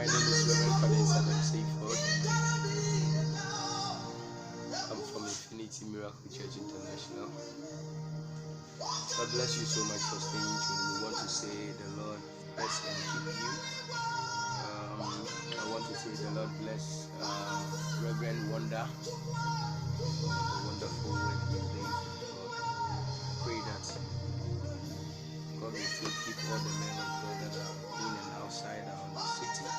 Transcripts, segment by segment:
My name is Reverend Collins Adam Seyford. I'm from Infinity Miracle Church International. God bless you so much for staying tuned. We want to say the Lord bless and keep you. I want to say the Lord bless Reverend Wonder for the wonderful work He's doing for God. I pray that God will still keep all the men of God that are in and outside our city,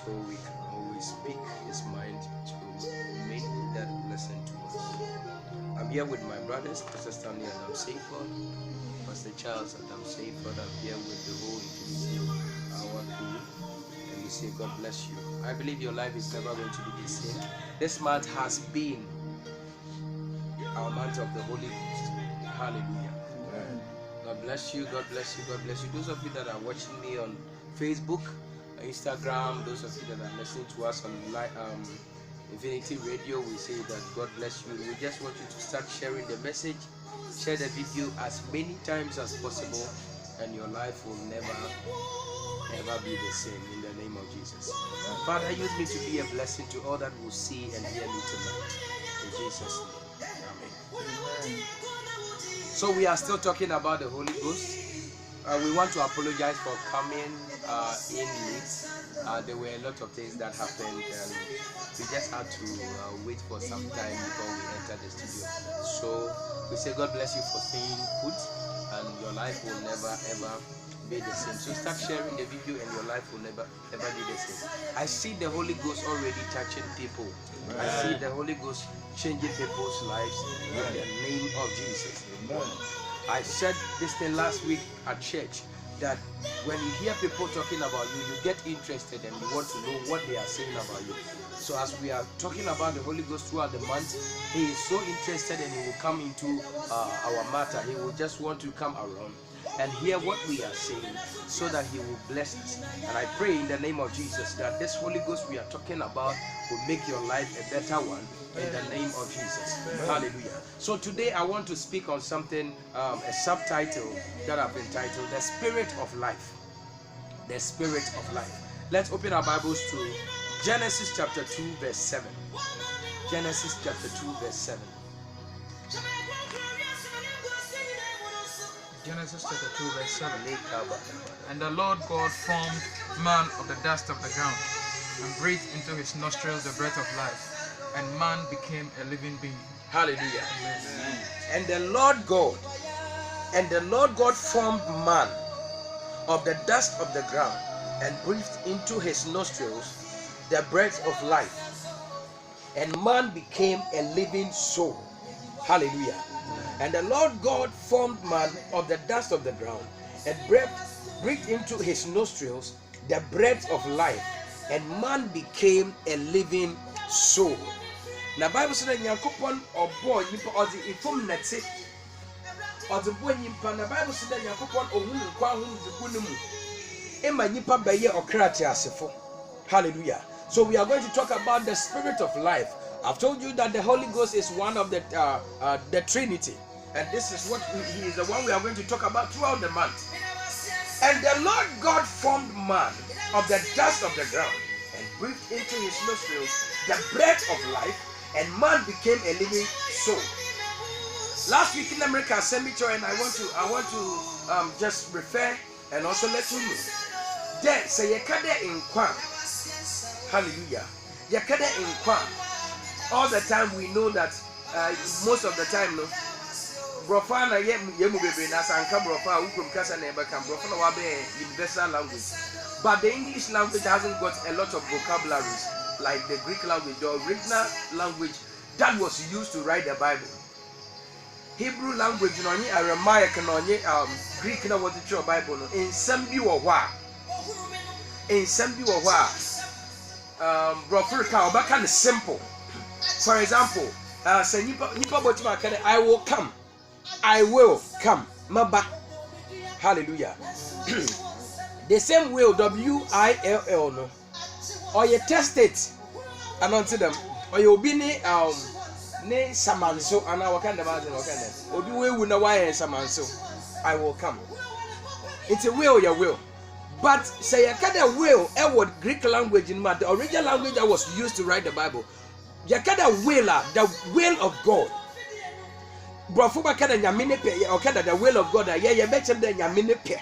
so we can always speak His mind to many that listen to us. I'm here with my brothers, Pastor Stanley Adam Seyford, Pastor Charles Adam Seyford. I'm here with the whole Infinity our crew, and we say God bless you. I believe your life is never going to be the same. This month has been our month of the Holy Ghost. Hallelujah. God bless you, God bless you, God bless you. Those of you that are watching me on Facebook, Instagram, those of you that are listening to us on Infinity Radio, we say that God bless you. We just want you to start sharing the message, share the video as many times as possible, and your life will never be the same in the name of Jesus. Father, use me to be a blessing to all that will see and hear me tonight. In Jesus' name, amen. So we are still talking about the Holy Ghost. We want to apologize for coming in late. There were a lot of things that happened, and we just had to wait for some time before we entered the studio. So we say God bless you for staying put, and your life will never ever be the same. So start sharing the video, and your life will never ever be the same. I see the Holy Ghost already touching people. I see the Holy Ghost changing people's lives in the name of Jesus. I said this thing last week at church, that when you hear people talking about you, you get interested and you want to know what they are saying about you. So as we are talking about the Holy Ghost throughout the month, he is so interested, and he will come into our matter. He will just want to come around and hear what we are saying, so that he will bless us. And I pray in the name of Jesus that this Holy Ghost we are talking about will make your life a better one in the name of Jesus. Hallelujah. So today I want to speak on something, a subtitle that I've entitled The Spirit of Life. The Spirit of Life. Let's open our Bibles to Genesis chapter 2 verse 7. Genesis chapter 2 verse 7. Genesis chapter 2 verse 7. And the Lord God formed man of the dust of the ground, and breathed into his nostrils the breath of life, and man became a living being. Hallelujah. Amen. And the Lord God formed man of the dust of the ground, and breathed into his nostrils the breath of life, and man became a living soul. Hallelujah. And the Lord God formed man of the dust of the ground, and breathed into his nostrils the breath of life, and man became a living soul. Now Bible says that Yakupon or boy or the ifum netse or the boy nimpa. The Bible says that Yakupon or whom the kunumu ema nipa beye or krati asefo. Hallelujah. So we are going to talk about the Spirit of life. I've told you that the Holy Ghost is one of the Trinity, and this is what he is the one we are going to talk about throughout the month. And the Lord God formed man of the dust of the ground, and breathed into his nostrils the breath of life, and man became a living soul. Last week in America Assembly Church, and I want to just refer and also let you know. There say yekade in kwan. Hallelujah. Yekade in kwan. All the time we know that most of the time no brofa na yemu bebe na sanka brofa ukom kasa na ebe kan brofa na wa be universal language, but the English language hasn't got a lot of vocabularies like the Greek language, the original language that was used to write the Bible. Hebrew language no ni Aramaic no ni Greek na what the Bible no in some bi wo hwa brofa ka obaka simple. For example, say nipa botima kane I will come. Maba. Hallelujah. The same will, W-I-L-L no. Or you test it and unto them. Or you be ne samanso and our kind of answer. Or be we na why samanso. I will come. It's a will, your will. But say a kind of will, Greek language in the original language that was used to write the Bible. Yakada will, the will of God. Brofuba kada nyamine pe, or kada the will of God. Yeah, mention the nyamine pe.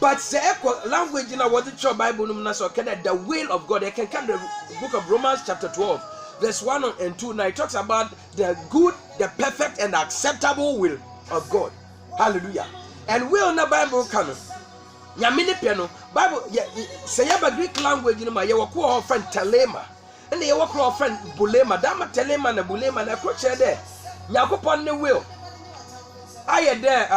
But say language in our church Bible, so kada the will of God. I can come the book of Romans chapter 12, verse 1 and 2. Now it talks about the good, the perfect, and acceptable will of God. Hallelujah. And will na Bible canon. Nyamine piano Bible say about Greek language in my yawa friend telema. And they walk our friend bulema. Dama telema na bulema na kroche there. Nyakopon ne will. Aye there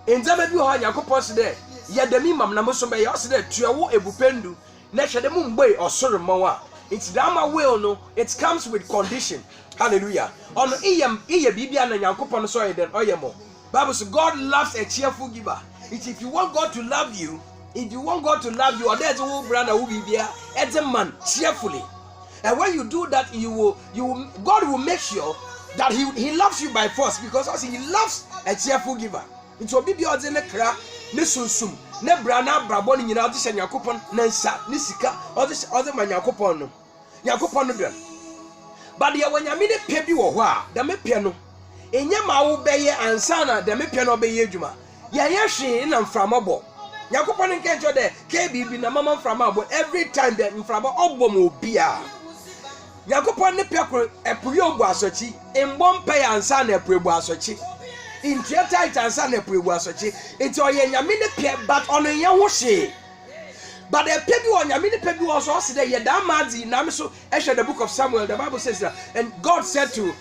in Zama bi ho Nyakopon se there. Ya demi mam na moso be ya se there tuawo ebupendu. Na hwede mu mboy osoro mawa. It's dama will no, it comes with condition. Hallelujah. Ono iye bibia na Nyakopon so ye den oyemo. Bible says God loves a cheerful giver. If you want God to love you, or there's a whole brother who be there, as a man, cheerfully. And when you do that, God will make sure that He loves you by force, because also He loves a cheerful giver. It will be the odds in the cra, ne sunsum, ne brana brabon in your dishes, Yakupon, Nensa, Nisika, or this other man Yakupon. But the when you mean it, Pepi or Wa, the me piano. In Yama obey and Sana, the me piano obey Juma. Yayashi in and from a bo. Yakupon can't you there, KB na mama from a bo every time that in from a obomo bia. Yakupon the Piako, a Puyo Basochi, in one pay and San a Pubasochi. In Tiatai and San a Pubasochi, it's all Yamina Pia, but on a Yawashi. But a Pebu on Yamina Pebu also said, Yadamazi, Namiso, Esha, the book of Samuel, the Bible says that, and God said to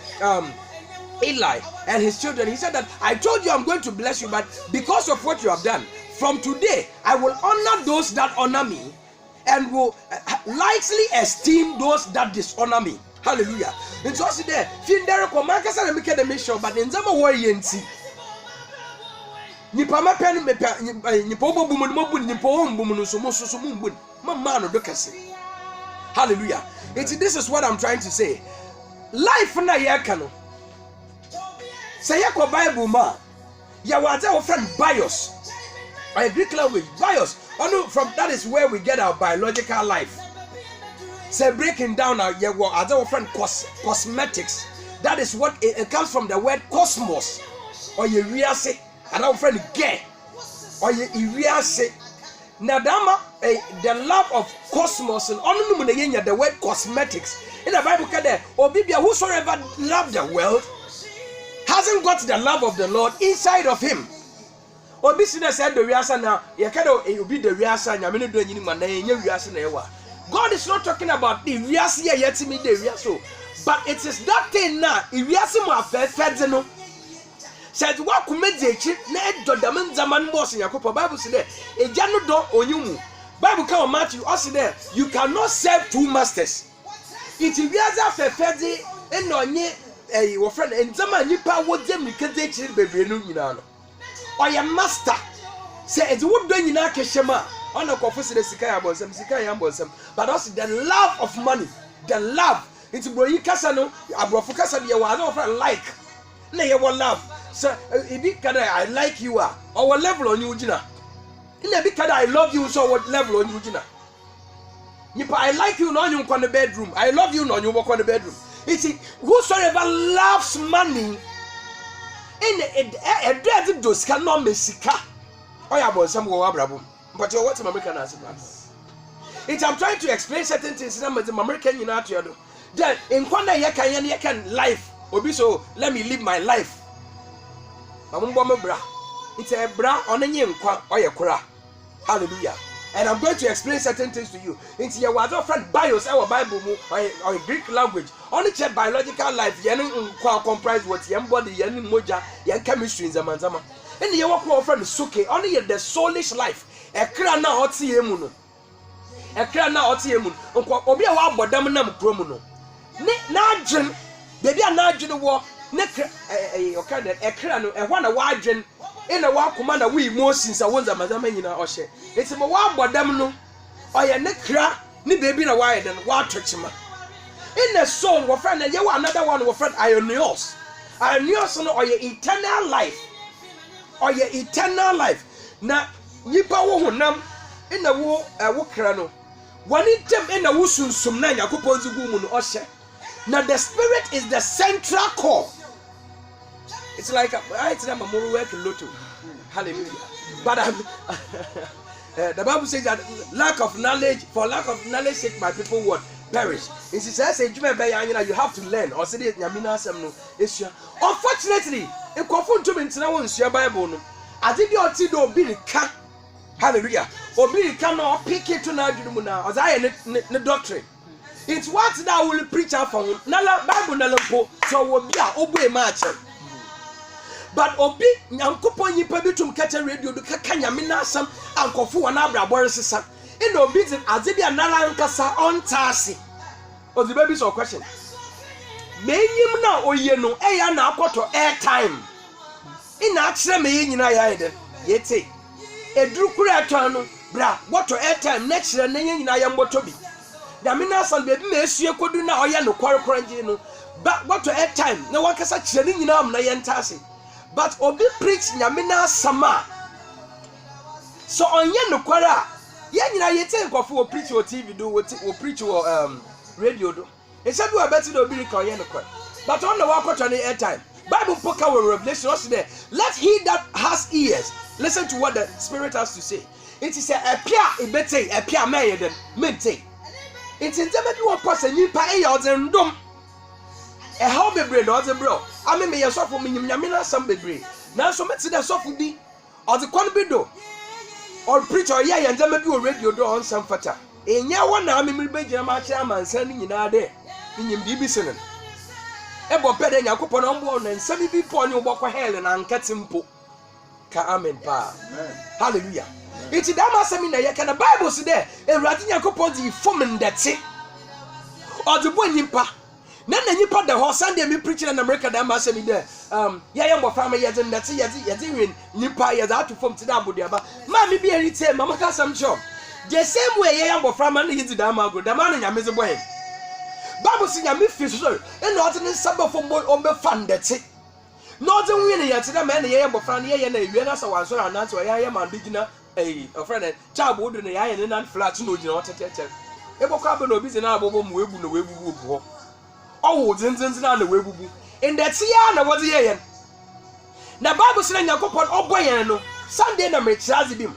Eli and his children, he said that I told you I'm going to bless you, but because of what you have done, from today I will honor those that honor me and will lightly esteem those that dishonor me. Hallelujah. And so I said there, Findere Komaka said make the mission, but in Zama Warriensi. Nipama pen me Nipobo Bumun Nipo Bumun Sumun Mamma Dokasi. Hallelujah. This is what I'm trying to say. Life na yakano. Say yako Bible ma. Ya waza friend bios. Or a Greek language bios. From that is where we get our biological life. Say breaking down our other friend cosmetics. That is what it comes from the word cosmos. Or you rease. And our friend gay. Or you rease. Nadama the love of cosmos and only the word cosmetics. In the Bible Obibia whosoever love the world hasn't got the love of the Lord inside of him. Obisina said the reasa now, you be the reasa, Yamino doing you. God is not talking about the reasa yet me the reaso, but it is that thing now, Iriasimo Fedzeno. Said what commit the chip, Ned Dodaman Zaman Boss in Yakopa Bible said, a Jano do Onyumu. Bible come Matthew, also there, you cannot serve two masters. It is Riasa Fedzi and Nonye. Your friend and Zama Nipa would them because they chill baby no. Or your master say it's wood doing in Akeshema on a coffee the Sikaya Bosam, Sikaya Bosam, but also the love of money, the love. It's Broy Casano, Abrofocasa, you are no friend like. Nay, you will love. So, I like you are, or what level on you, Gina. In a big I love you, so what level on you, Gina. Nipa, I like you, no, you on the bedroom. I love you, no, you walk on the bedroom. It's whosoever loves money in a dreaded those cannot messika. Oh, yeah, but some go abrabum. But you're what American as it's I'm trying to explain certain things in the American United. Then in Kwanda Yakan life, Obi so let me live my life. It's a bra on a yam or a kura. Hallelujah. And I'm going to explain certain things to you. It's your other friend bios, our Bible or Greek language. Only check biological life, yen comprise what young body, yen moja, yen chemistry in Zamanzama. And the other friend Suke, only the soulish life. A crana or tiemuno. A crana or tiemun. Obia Wabodam Promuno. Najin, baby, a Najin war, neck a crano, and one a wide in a walk commander we more since I want a madam in our share. It's a wild bodamno or a necra, ni baby a wide and wild churchman. In the soul, we friend, and you another one will friend Ionios. Ionios or your eternal life. Or your eternal life. Now, nipa wo honam ina wo wo kra no wani tem ina wo sunsum na yakopon zugu mu no ohye na the spirit is the central core. It's like I tell them I'm working lotto. Hallelujah. But the Bible says that lack of knowledge, for lack of knowledge sake my people would perish. It says you have to learn or say unfortunately, if confirm to me in your Bible, I think you ought to be the hallelujah. Or be cannot pick it to now as I the doctrine. It's what that will preach out from Nala Bible Nalampo, so will be obey match. But obi nyankopon yipa bitum kacha radio do kaka nyamina asam ankofo wana abrabore sesa in obi tin azebi anara nkasa ontase ozi baby so question menyim na oye no eya na akoto airtime ina akire me nyina ya ede yete eduru kura aton no bra boto airtime na kire na nyina ya mboto bi nyamina asam bebi me esue kodu na oye no kwarkwaranji no ba boto airtime na wakasa kire ni nyina am na ye ntase. But obi preach nyamina sama so onye no kwara ye nyina yete nkofo wo preach wo TV do wo preach wo radio do e said we better do obi ka onye no kwara but on the wakoto ni airtime Bible poka with revelation also there let he that has ears listen to what the spirit has to say. It is a pia ebete a pia maye dem mente it is dem bi won person nipa e ya odendom e how bebre no odebro ame me yesofo me nyamina sam bebre na so meti da sofo bi or the kon bi do or preach or ye dem bi o radio do on sam fata enya wona ame me be gina ma kira mansan ni nyina de nyim bi senen e bo pede nyakopon no mbo na nsam bi po ni obokọ hell na nkati mpo ka amen pa hallelujah. It is that masemi na ye kana Bible say there ewrade nyakopon di fom ndete or the boy nyimpa na nyipa the whole Sunday me preaching in America that masemi there ya mo fama ye den ndete ye win nyimpa ye that to form to that body aba ma me bi eri tell mama ka sam job the same way ya mo fama na hiti da mago da man nya meze boy Bible say nya me fi so e no ot ni saba fo mo o be fan ndete no ot win ye tell man ye mo fama ye na ewie na sa wan so na nto ya man digina a friend child would na ya na flat no gina otete e bokwa be no bi na abobo mu ebu no webubu obo oh zinzinzin na webubu in that year na what ye na Bible say nyakopon oboyen no Sunday na mechazi bim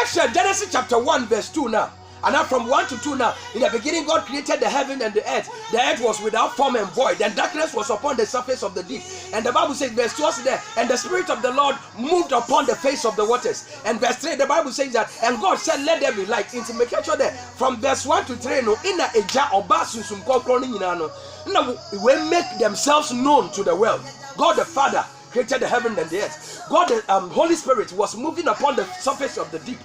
Extra Genesis chapter 1 verse 2 now. And now from 1 to 2 now, in the beginning God created the heaven and the earth. The earth was without form and void, and darkness was upon the surface of the deep. And the Bible says, verse 2 was there, and the Spirit of the Lord moved upon the face of the waters. And verse 3, the Bible says that, and God said, let there be light. Into make sure there, from verse 1 to 3, no, in a jar or basusum no, we make themselves known to the world. God the Father created the heaven and the earth. God the Holy Spirit was moving upon the surface of the deep.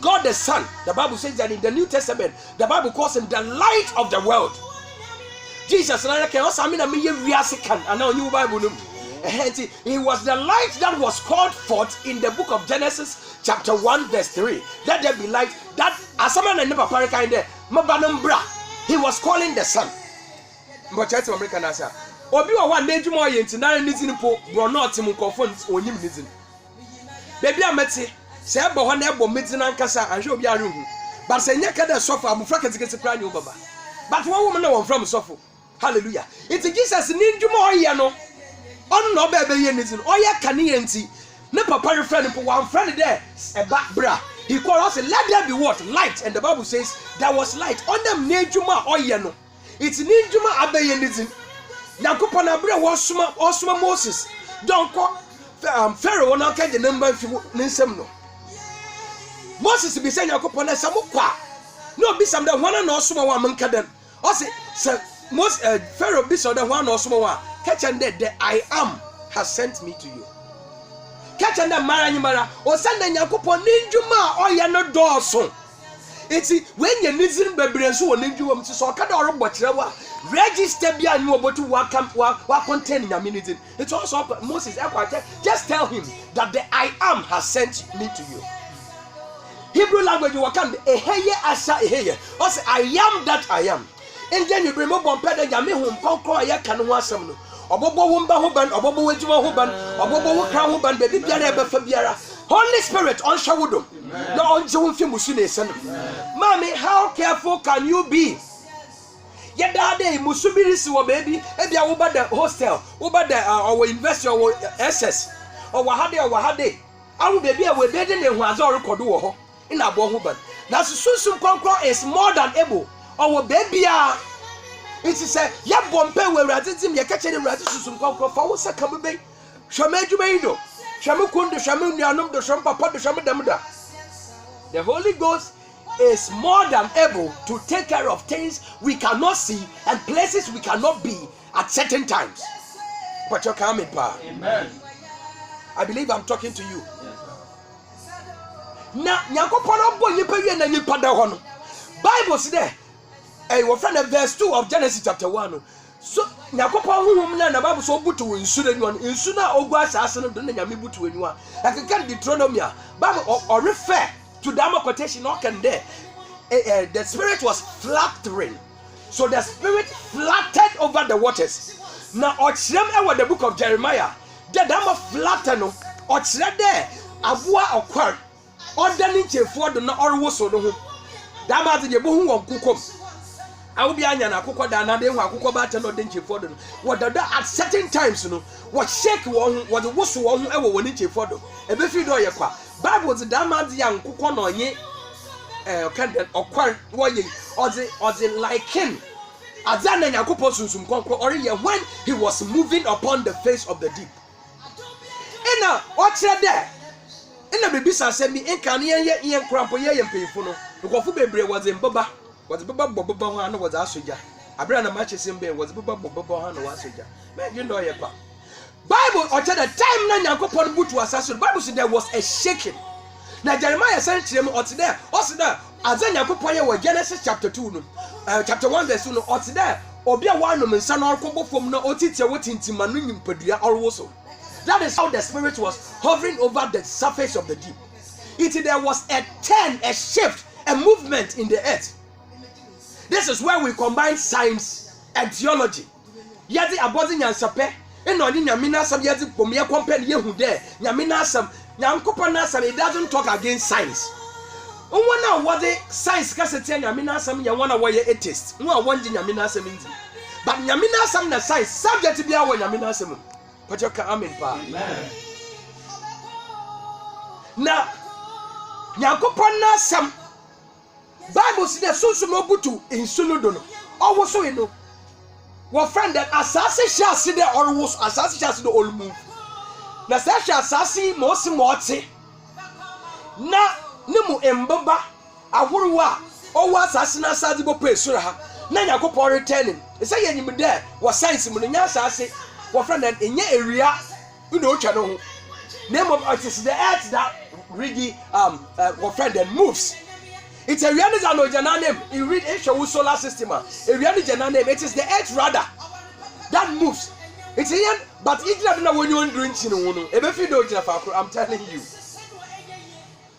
God the Son, the Bible says that in the New Testament, the Bible calls him the light of the world. Jesus, he was the light that was called forth in the book of Genesis, chapter 1, verse 3. Let there be light. That as a man and never kind he was calling the Son. But church of American answer. Obi wa one day more yenti na nizin po bro not mu kofon onyim nizin. Baby ameti se ebo ho na ebo medin ankasa anhwe obi arehu. But se nyaka da sofo abufra ketekete kra nyu baba. But one woman na won from sofo. Hallelujah. It's Jesus ni ndwuma oye no. Ono no ba be ye nizin. Oye kane yenti. Ne papa refrain po one friend there eba bra. He called us let there be what? Light. And the Bible says there was light. On them ni ndwuma oye no. It's ni ndwuma abaye nizin. Yakupon abre osuma Moses don't call Pharaoh na ka the number nsem no Moses be say Yakupon na samukwa no be some the one na osuma wa manka den o say Moses Pharaoh be so the one na osuma wa catch and the I am has sent me to you catch and the mara o send Yakupon ninjuma o ya no doso. It's when you need to be so when you want to so can or register be and you about to work contain in a minute. It's also Moses just tell him that the I am has sent me to you. Hebrew language you can asa also I am that I am. And then you bring up on peda yame home conquer ya can wasam no obobo wumba hoban obobo wejuma hoban obobo wo kra hoban be biara be fa biara Holy Spirit on shawudum. No on jewfi musune sen. Mommy, how careful can you be? Yada day musubiri si wo baby. Ebia wo ba the hostel, wo ba the our investor or SS. Or wahade. Awu baby we be de ne hu azo record wo ho. Ina bo ho ban. Na susum konkro is more than able. Or baby a it is say ya bompe we radzitim ye kache ne radzi susum konkro fa wo saka be. Shame adwuma do. Shame kundu shame nuanom do shame papa do shame damda. The Holy Ghost is more than able to take care of things we cannot see and places we cannot be at certain times. But you're coming, Pa. Amen. I believe I'm talking to you. Now, Nyankopon obo nipa wie na nipa da ho no. Bible say there. Your friend verse 2 of Genesis chapter 1. So Nyankopon huhum na Bible so butu nsu na nyu nsu na ogu asase no do na nyame butu enyu a. Like can Deuteronomy Bible or refer to the quotation not can there. The spirit was fluttering. So the spirit fluttered over the waters. Now ochirem ewa the book of Jeremiah. The dam of flutter no ochire there aboa okwar ordani chefo do na orwo so no ho. Dam ade ye bohu won kukom. Awu bia anya na akukọ da na de hu akukọ ba ta no de chefo do no. What at certain times no what shake won what woso won ewo woni chefo do. Ebe fi do ye kwa. Bible the dam ade ya nkukọ no onye kan okwar wo ye ozi like him. Azana Nyankopon sunsum konkro or when he was moving upon the face of the deep. Ina ochire there. Ina bebisa se mi enka no ye krampo ye mpefo no. Nkofo bebre was embaba. Was baba bobo ho na was asoja. Abra na match sembe was baba bobo ho na was asoja. Me you know ye pa. Bible ochire the time na Nyankopon butu asase. Bible said there was a shaking. Na Jeremiah said to him oti there. Osi there Azanya Nyankopon ye was Genesis chapter 2 no. Chapter 1 verse 2 no oti there. Obi a wanu mensa na orkobo fom na otitie wotintima no nyimpadua orwo so. That is how the spirit was hovering over the surface of the deep. There was a turn, a shift, a movement in the earth. This is where we combine science and theology. Yadi abodi nyansape, eno ni nyamina sam yadi pomye compare yehu there. Nyamina sam, nyankopon na sam, it doesn't talk against science. Unwana wadi science kasete nyamina sam ya wana waye atheist. Unwa wanji nyamina sam ndi. But nyamina sam na science subject bia wa nyamina sam. But you can amen pa. Amen. Now, Nyankopon na sam Bible says sunsun obutu insunu do no. Owo so eno. Wo friend that asase sha se there or wo asase sha se do all move. Na sa sha asase mo si mo te. Na nemu embaba ahuru a owo asase na asase bo pesura ha. Na Nyankopon returning. E say yenyim there wo science mu no nya asase wo friend that enye area no otwa no ho. Name of it is the earth that really wo friend that moves. It's a reality that no general name. You read Ancient solar system. A reality general name. It is the earth rather that moves. It's here, but it's not when you're drinking. I'm telling you.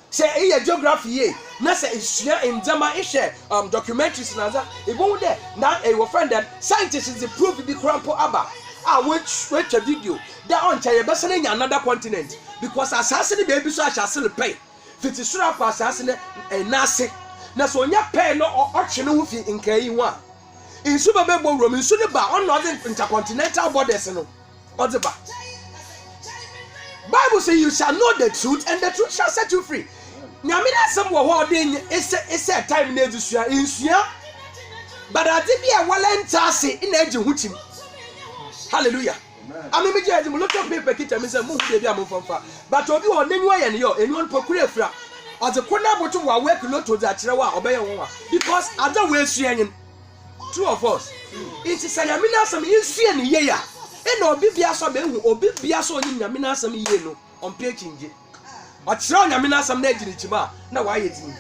Say a geography ye. Na say it's here in Jama ishe documentaries na za. It won't there. Now a friend that scientists is the proof the crampo aba. Which a video. That on chair in another continent because assassin baby so I shall still pay. Fiti sura kwa assassin nase. Na so nya pay no oche no fi nkai hu a. Insu ba be bo rom insu ne ba on northern intercontinental borders no. Odeba. Bible say you shall know the truth and the truth shall set you free. Nyamina some wo ho de it's a time na edusua insua. But ade bia walenta ase ina age hutim. Hallelujah. I'm a judge, look at paper, kitchen, Mr. Move, but Obi or Nenua and yo, and one procure fra. Or the corner bottom while working not to that Chirawa obey one. Because other ways, two of us. It is an amina some in ye. And no Bibiaso Ben or Bibiaso in Yamina some yeno on pitching. But strong Yamina some legend in Chima, no why it's me.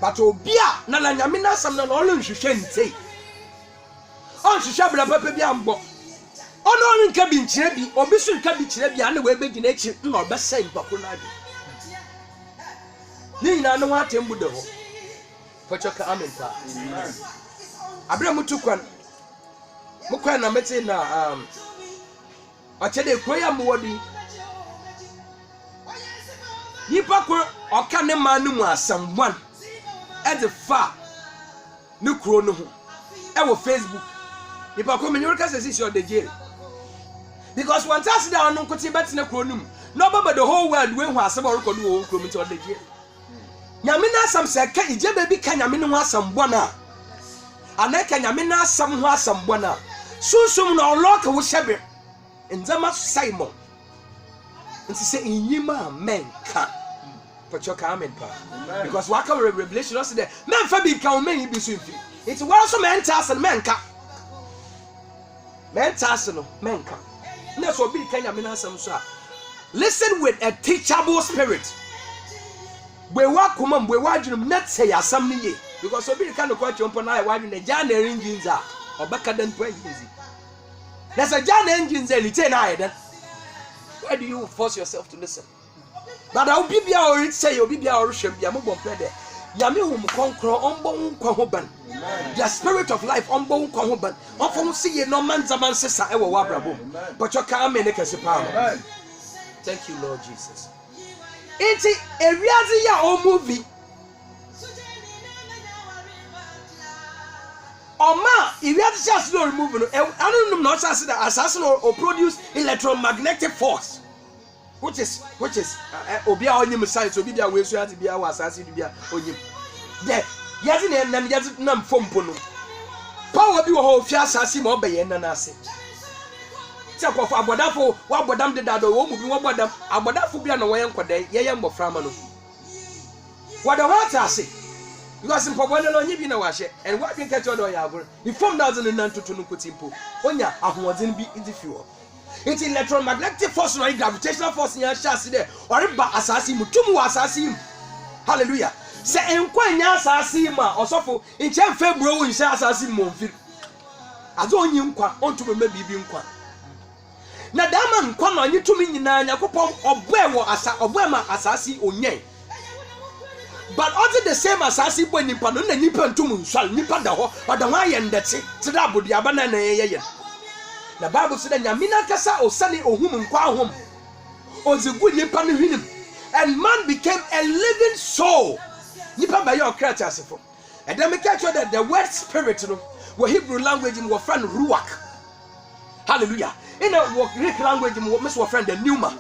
But Obia, Nala Yamina some no only you shouldn't say. On Shabra Papiambo. Ono nka bi nkyere bi obi so nka bi kyere bi ane we begina echi na obesa impako na bi ni na no atembu de ho fochoka amen pa abra mutu kwan mukwan na meti na achede kroya muwodi nipa ko oka ne man no mu asɛmwan e de fa ne kuro no ho e wo Facebook nipa ko menyo ka sɛ si the jail because one time down no kote bet ne kuro no mu no baba the whole world we hu asɛm ɔrekɔ no wo kuro mu to the jail nyame na asɛm sɛ ka ije baby ka nyame no ho asɛm bɔna anaka nyame na asɛm ho asɛm bɔna susum na ɔlɔka wo hyɛbe nzama Simon nti sɛ inyima menka pachoka amen pa because waka revelation also there men fa bi ka o men bi so mfi nti wa so men tasen menka no menka na so bi ka nyame na asɛm so a listen with a teachable spirit we wa koma we wa dwunum na tse yasam ne ye because obi ka no kwa chompo na wa dwun ja na engines a obeka dan po engines there's a ja na engines a lite na ayedan. Why do you force yourself to listen? But I will be able to say, you'll be able to share your mobile play. Yami hum konkro ombo kwahoban. The spirit of life ombo kwahoban. Often see ye no man zaman sesa ewa wabrabo. But you can't make a sepa. Thank you, Lord Jesus. It's a reality ya movie. Oma, if you have just no remove, I don't know that assassin or produce electromagnetic force, which is obia on him science, obia way so to be our assassin to be on him. There, Yazin and Yazin from Pono. Power be a whole fear assassin or by Nasi. Tap of Abadafo, what Badam did that, or what Badam, Abadafu be on the way and Quade, Yayam of Framano. What the water I say? Because in Pablo you be no wash and what can catch your door. He formed 2009 to Tunukutimpo. Onya, I wasn't be in the fuel. It's electromagnetic force, or gravitational force in your chassis there, or assassin, Mutumu assassin. Hallelujah. Say, and Quanya assassin, or so in Chan February, in assassin Monfil. I don't you on to maybe being qua. Now, that man come on you to me in Yakupom or where my assassin or nay. But also the same assassin when you pardon the Nippon to shall Nippa the ho, or the Mayan that's it, to that would the Abana. The Bible said, Yamina Casa or Sunny or woman qua home, or the good Nippan him, and man became a living soul. Nippa by your creatures. And then we catch that the word spirit, where Hebrew language in our friend Ruach. Hallelujah. In a Greek language in what Miss our friend the Numa.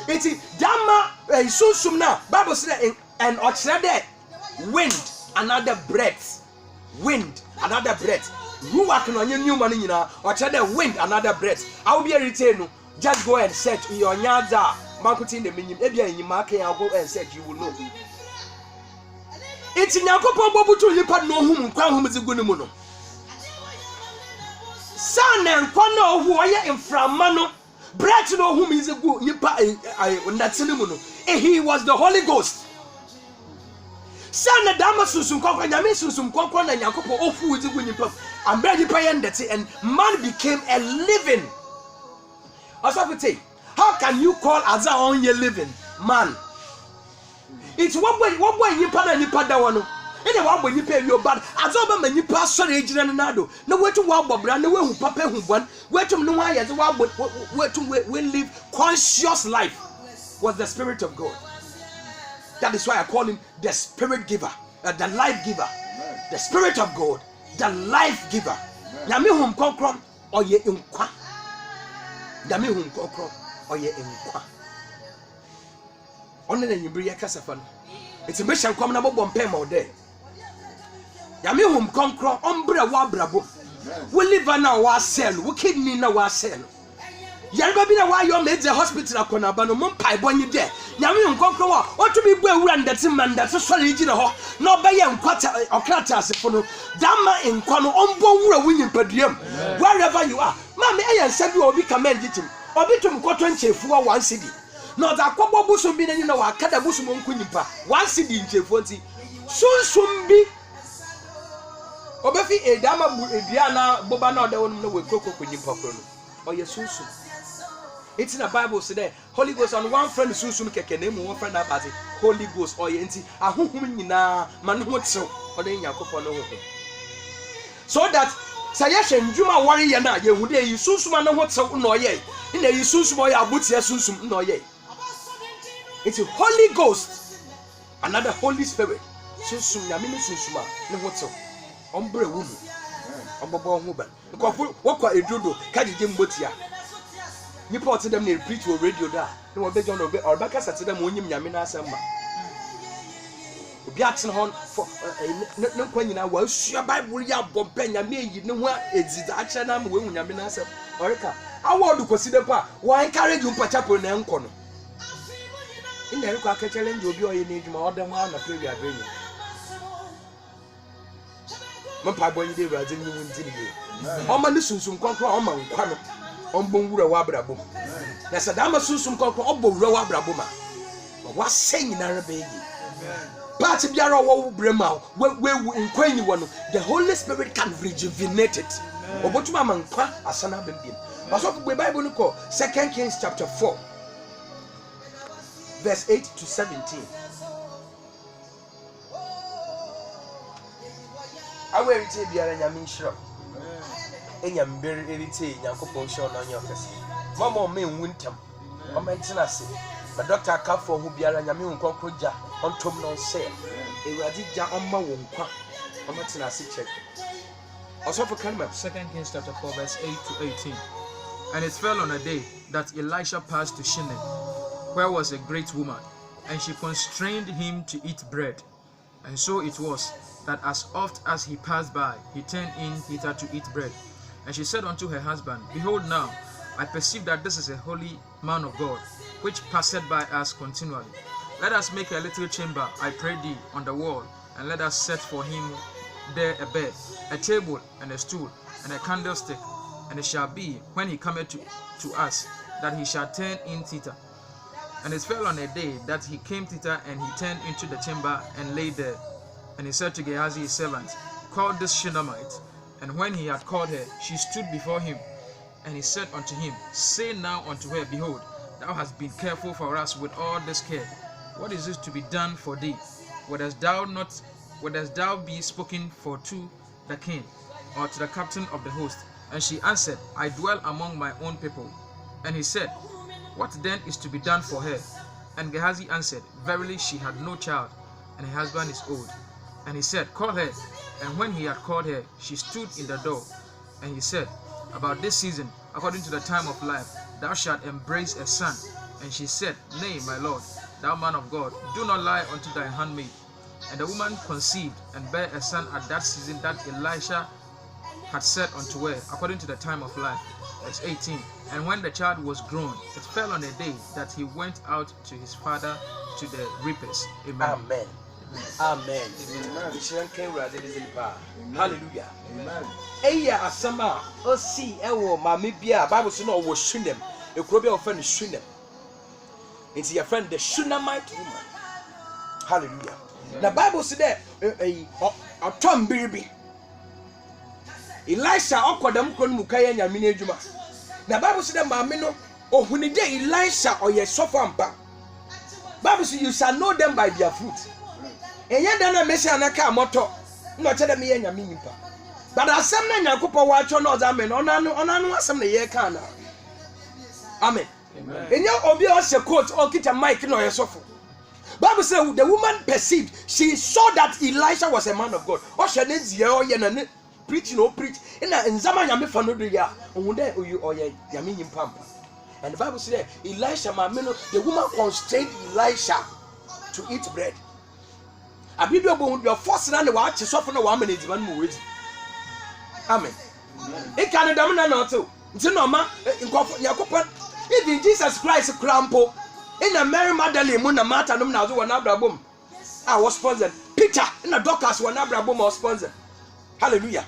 It's Dama Susumna, Bible said. And Ochade, wind, another breath. Wind, another breath. Ruach no new money na Ochade, wind, another breath. I will be a return. Just go and search your nyaza. Marketing the minimum. Ebia in your market, I'll go and search. You will know. It's in Yakopo Bobu to Lipa no whom Kwan whom is a good mono. Son and Kwano who are in Framano. Breath no whom is a good Nipa in that cinnamon. He was the Holy Ghost. Sana dama susum kokwa nyame susum kokwa na nyakopo ofu wuti gunyipa ambradi payan dete and man became a living. Asafete, how can you call Aza on your living man? It's one boy nyipa na nyipa da wono. Ene one boy nyipa yo bad Aza ba nyipa sori ejina na do na wetu wa bobra na we hu papa hu bon wetum no wa ye wa wetum we live conscious life was the Spirit of God. That is why I call him the Spirit giver, the life giver, the Spirit of God, the life giver. Yami hum konkrom oye nkwa. Yami hum konkrom oye nkwa. Onne na nyimbre ye kasafan. It's a mission come na bobom pem all day. Yami hum konkrom ombre wa brabo. We live na wa sell, we kidney na wa sell. Yarba bi na wa yo me the hospital akona ba no mo pai bonyi de nyame nkonkro wa o to bi bu awura ndate man that so re gi na ho na obaye nkwata okrata asefo no dama nkwa no ombo wura wunyi paduam wherever you are ma me eya nsabi obi command gitim obi tum kwoto nchefu wa 1 cedi no da kwabo buso bi na wa kada buso mo nkunyimpa 1 cedi nchefu nti sunsum bi obefi edama bu edua na boba na oda wonum na we kokoko kunyimpa kro no oye sunsum. It's in the Bible today. Holy Ghost on one friend susum keke na mu one friend abati Holy Ghost oyenti ahohum nyina manho tsew ode nyakopɔ no ho. So that sayeshe ndwuma wari ye na yehu de yisusum na ho tsew na oyɛ ina yisusum oyɛ abutia susum na oyɛ. It's a Holy Ghost, another Holy Spirit. Sunsum nyame ne sunsuma ne hotel. Ombre wu mu. Obobo ho ba. Nkofo wokwa edudo kagege mbotia. Nipa ote dem na preach on radio da. Ne wo be John obe Orbaka sate dem onyim nyame na asema. Obi atene hon for ne kwa nyina wa asua Bible ya bompe nyame yi ne ho edziza ache na ma wehu nyame na asema. Orika award kosi de pa wa encourage umpa chapel na enko no. Ina riko aka challenge obi oye na edwuma odem ha na prayer adrenyi. Mpa boy dey Brazil ni won tin ye. O ma ni sunsum konkro o ma nkwa no. O mbon wura wa abrabom. Na sadama sunsum konkro o bo wura wa abrabom a. Wa sen na rebe yi. Part biara wo brema we nkwa ni wo no. The Holy Spirit can rejuvenate it. Obotuma ma nkwa asana bembiem. But of the Bible no 2 Kings chapter 4 verse 8 to 17. Awe rite biara nyame nhyira. Enya mbere rite Yakobon show na nya okese. Mama o men wuntam. O men tenase. Na doctor Kafo hu biara nyame hu konkroja ontom no se. Ewadi ja omma wo nkwa. O men tenase check. Also for 2 Kings chapter 4 verse 8 to 18. And it fell on a day that Elisha passed to Shunem, where was a great woman, and she constrained him to eat bread. And so it was, that as oft as he passed by, he turned in hither to eat bread. And she said unto her husband, Behold now, I perceive that this is a holy man of God, which passeth by us continually. Let us make a little chamber, I pray thee, on the wall, and let us set for him there a bed, a table, and a stool, and a candlestick. And it shall be, when he cometh to us, that he shall turn in thither. And it fell on a day that he came thither, and he turned into the chamber, and lay there. And he said to Gehazi his servant, Call this Shunammite. And when he had called her, she stood before him. And he said unto him, Say now unto her, Behold, thou hast been careful for us with all this care. What is this to be done for thee? Wouldest thou be spoken for to the king, or to the captain of the host? And she answered, I dwell among my own people. And he said, What then is to be done for her? And Gehazi answered, Verily she had no child, and her husband is old. And he said, Call her. And when he had called her, she stood in the door. And he said, About this season, according to the time of life, thou shalt embrace a son. And she said, Nay, my lord, thou man of God, do not lie unto thy handmaid. And the woman conceived, and bare a son at that season that Elisha had said unto her, according to the time of life. Verse 18. And when the child was grown, it fell on a day that he went out to his father to the reapers. Amen. Amen. Amen. Hallelujah. Amen. Eya asama osi ewo mama bia Bible say no wo Shunem. Ekuro bia ofan Shunem. It's your friend the Shunammite woman. Hallelujah. The Bible say there otom biribi. Elisha okodam kron mukaya nyame na adwuma. The Bible say there mama no ohunide Elisha oye sofo ampa. Bible say you shall know them by their fruit. Enya da na mesi anaka moto no chede me nyame nipa. But asem na Yakobon wa cho no amen onanu asem na ye kan na. Amen. Amen. Enya obi o se coat o kita mic no ye sofo. Bible say the woman perceived, she saw that Elisha was a man of God. O she ne zie o ye na ne preach no preach. Ina nzama nyame fa no do ya. Ohunde o ye nyame nimpa. And the Bible says Elisha the woman constrained Elisha to eat bread. Abido bo your force na wa che sofo na wa manage man mu wedi. Amen. E kan dam na no to. Nti no ma nkofo Yakobon even Jesus Christ crampo in a Mary Magdalene mu na Martha no na zo na abrabom. Ah was sponsored. Peter na Dorcas wa na abrabom was sponsored. Hallelujah.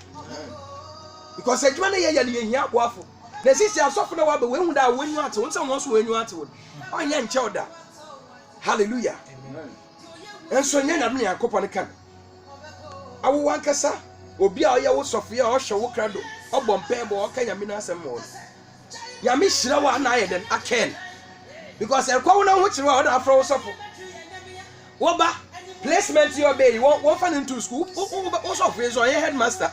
Because ejuma na ye hia boafo. Na sisi asofo na wa be we hu da wenyu ate, won se won so wenyu ate won. Onye nche oda. Hallelujah. Amen. Enso nya na Yakobon kan. Awo wankasa obi a oye wo sofia o hwe wo krado obompe bo o ka nyame na asem mo. Nyame hira wa na aye den aken. Because ekwa wo na ho kire wa o da afro wo sofo. Wo ba placement your baby wo fan into school wo sofo is your headmaster.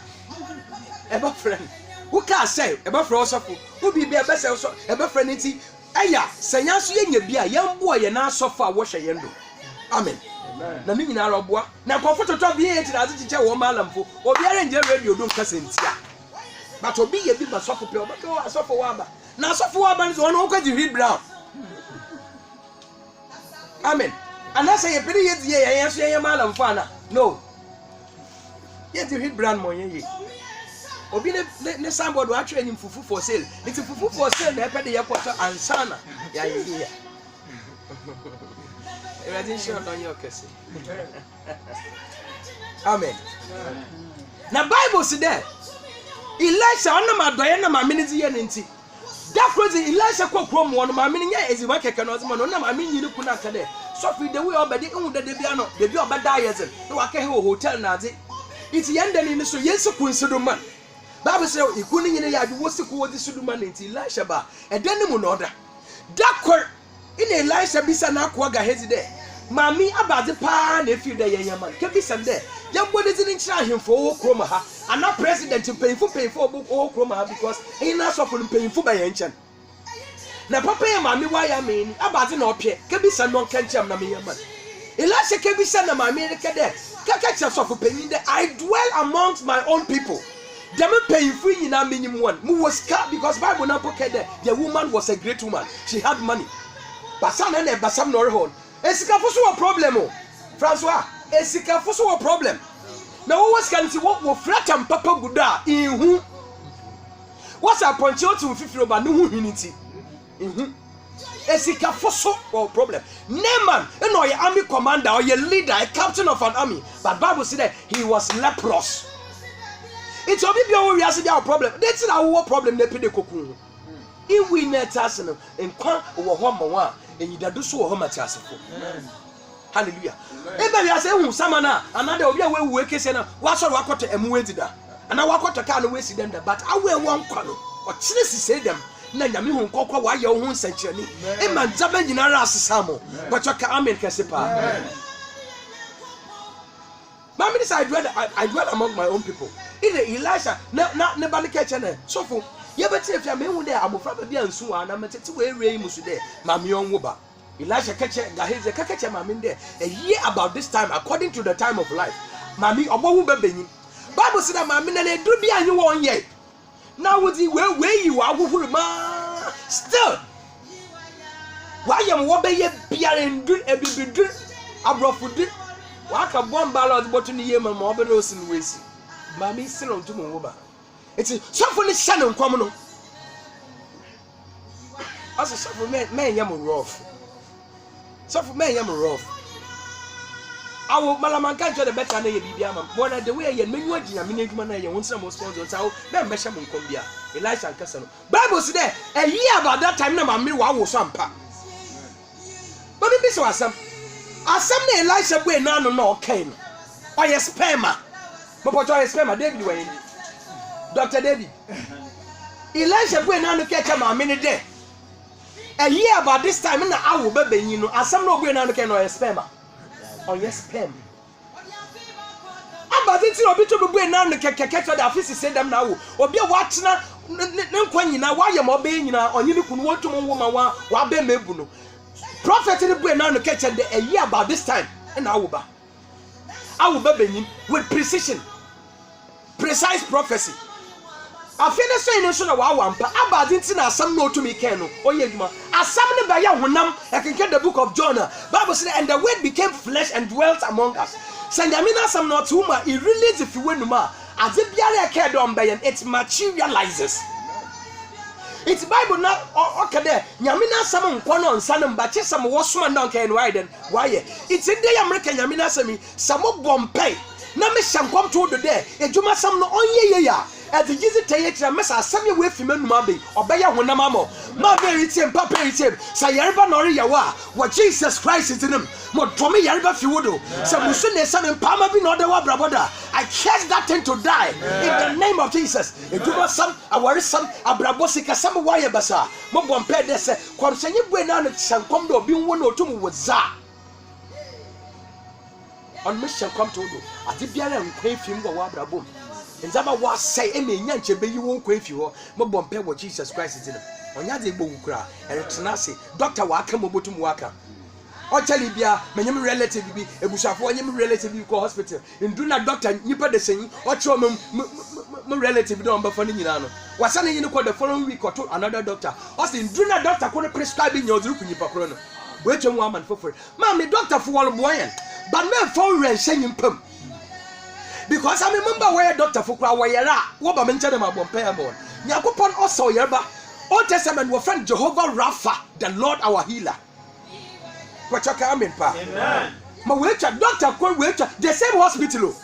Eba friend who can say eba fro sofo who be eba say so eba friend nti Aya, Sanyasu Yabia, young boy, and now so far wash a yendo. Amen. Na me nyina roboa na comfort to be here as teacher wo malamfo obi are nje radio do nka sentia but obi ye bi basofo pe obi ko asofo wa ba na asofo wa ba nso no ko di read brown. Amen. And I say ye pedi ye die ye so ye malamfo ana no ye di read brown mo ye obi ne somebody wa twa nyim fufu for sale it fufu for sale na pedi ye kwato ansana ya ye. Amen. Now Bible said that Elisha on my doyen na my minute yen nti. That crazy Elisha ko krom one my minute yen ezi makeke no zema no na my minute ni kuna kade. So fi the way obedi hu de bia no de bia obeda yezen. No waka he hotel na ade. It yen den ni so yesu kunsido man. Bible say ikuni nyine ya de wosiku wodi suduman nti Elisha ba. E den ni mu no oda. That in Elisha bisa na kwa Gehazi de mami abade pa na efi de yenyaman ke bisa de yambode zini nchira hemfo wo kroma ha ana president payful wo kroma ha because he na so for payful ba yenchen na papa ya mami wa ya meni abade na opie ke bisa no kanchem na me yaman Elisha ke bisa na mami ne ke de kaka so for paying de I dwell amongst my own people. Them payful nyina menyim one mu was car because Bible na poke de the woman was a great woman, she had money. Basam and Basam Norhon. Esikafusu a problem. Francois, Esikafusu a problem. Now, what can see what will flat and Papa Buddha in whom? What's our point to 50 over new unity? Esikafusu a problem. Naaman, and your army commander or your leader, a captain of an army. But Bible said that he was leprous. It's a bit of a problem. That's our problem. They pay the cocoon. If we net us and come over one. And you do so homatasico. Hallelujah. Everybody has a samana, another way we case and what's all walk to emuetida. And I walk to kind of waste them, but I will one color or chillis say them. Nanyami who cocoa why your own century. A man Zaman in our samo, but your Kamen Cassipa. Mammy said, I dwell among my own people. In the Elisha, not nobody catching it. So for you but if you mean there, I'm afraid to be and so on. I'm a way musude, Mammy on Wuba. Elisha catch Gehazi catch Mammy there. A year about this time, according to the time of life. Mammy or Wuba Benny. Bible said that Mammy and they do be a new one yet. Now would he where you are, ma still. Why am Wobbe yet be and do a baby abroad food? Waka one ballad button the Yemen Mobilos in Wissy. Mammy still on to Wuba. It's something is Shannon common. As a suffer man, yam rough. Suffer man, yam rough. I will Malamanka to the better than Bibiama. What the way you make what you mean, man, you want some sponsors out, then Beshaman Combia, Elisha and Cassano. Bible said there a year about that time, no, Mammy was some pa. But it is awesome. As some Elisha way no came. Or your sperma. But what your sperma, David Wayne. Dr. David. Elisha went on to catch him a minute there. A year about this time in the hour, baby, you know, as some no going on to catch no sperma. Or yes, sperm. About it, you'll be to be now to catch the office, say them now, or be a watching now, why you're obeying now, or you can want to woman while be mebuno. Prophet in the brain now to catch a year about this time in our baby with precision, precise prophecy. I finish saying so now one, but about it now some no to me can or yet as some of the Bayanam, I can get the book of Jonah. Bible said, and the word became flesh and dwelt among us. Sangamina some not whom it relates if you win ma as if Yara cared on by it materializes. It's Bible now okay there. Yamina some one on Sanam, but some wasman down can widen. Why? It's in the American Yamina Sami, some of Bombay. Namishan come to the day, a Juma some no on ya. At the visit theatre, Massa Sammy way from Mabi, or Baya Wanamamo, Mabby, Papa, Sayarba Noriawa, what Jesus Christ is in him, what Tommy Yarba Fudo, some Musune, son and Palma be not the Wabraboda. I cast that thing to die in the name of Jesus. If you want some, I worry some, a Brabosica, some wire basa, Mobon Pedes, Quamsany Buenan, some Comdo, being one or two with Za. On mission come to you, at the Biara and Quay Film or Wabrabum. And Zama was say, Emmy Yanche, you won't quay you, Mobon Pay what Jesus Christ is in him. onya de gbo wukura eretena se doctor wa aka mobotum waka ochali bia menyem relative bi ebusafo onyem relative bi ko hospital ndu na doctor nyipa de senyi ocho me relative don ba fa ni nyina no wasa ne nyine ko the following week to another doctor o say ndu na doctor ko prescribe nyoduru ku nyipa kro no we twem wa man fofore ma me doctor fo wol boyen but me for ren hyenyim pam because I remember where doctor fo kra wo yera wo ba me nche dem abompa ya mo nyakopon oso yerba Old Testament we friend Jehovah Rapha, the Lord our healer. Pachaka amen pa. Amen. Ma we cha doctor ko we cha the same hospital.